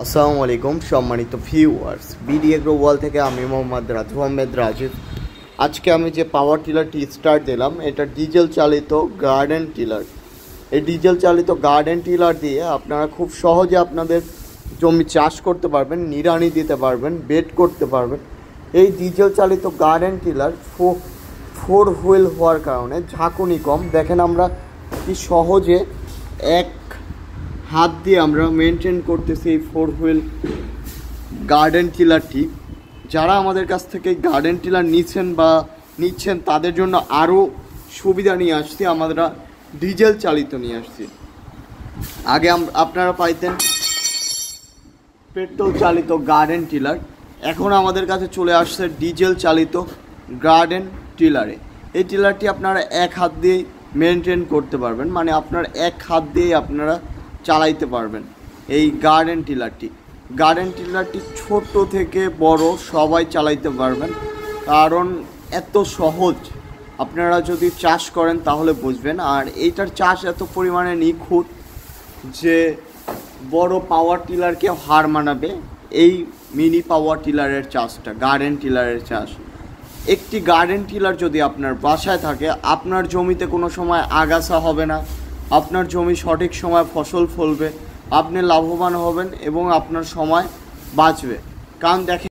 আসসালামু আলাইকুম সম্মানিত ভিউয়ার্স, বিডি এগ্রো ওয়াল থেকে আমি মোহাম্মদ রাজু আহমেদ রাজীব। আজকে আমি যে পাওয়ার টিলারটি স্টার্ট দিলাম, এটা ডিজেল চালিত গার্ডেন টিলার। এই ডিজেল চালিত গার্ডেন টিলার দিয়ে আপনারা খুব সহজে আপনাদের জমি চাষ করতে পারবেন, নিড়ানি দিতে পারবেন, বেড করতে পারবেন। এই ডিজেল চালিত গার্ডেন টিলার ফোর হুইল হওয়ার কারণে ঝাঁকুনি কম। দেখেন আমরা কি সহজে এক হাত দিয়ে আমরা মেনটেন করতেছি এই ফোর হুইল গার্ডেন টিলারটি। যারা আমাদের কাছ থেকে গার্ডেন টিলার নিচ্ছেন তাদের জন্য আরও সুবিধা নিয়ে আসছি, আমরা ডিজেল চালিত নিয়ে আসছি। আগে আপনারা পাইতেন পেট্রোল চালিত গার্ডেন টিলার, এখন আমাদের কাছে চলে আসছে ডিজেল চালিত গার্ডেন টিলারে। এই টিলারটি আপনারা এক হাত দিয়েই মেনটেন করতে পারবেন, মানে আপনার এক হাত দিয়েই আপনারা চালাইতে পারবেন এই গার্ডেন টিলারটি ছোট থেকে বড় সবাই চালাইতে পারবেন, কারণ এত সহজ। আপনারা যদি চাষ করেন তাহলে বুঝবেন। আর এইটার চাষ এত পরিমাণে নিখুঁত যে বড় পাওয়ার টিলারকে হার মানাবে এই মিনি পাওয়ার টিলারের চাষটা, গার্ডেন টিলারের চাষ। একটি গার্ডেন টিলার যদি আপনার বাসায় থাকে, আপনার জমিতে কোনো সময় আগাছা হবে না, আপনার জমি সঠিক সময় ফসল ফলবে, আপনি লাভবান হবেন এবং আপনার সময় বাঁচবে। কারণ দেখেন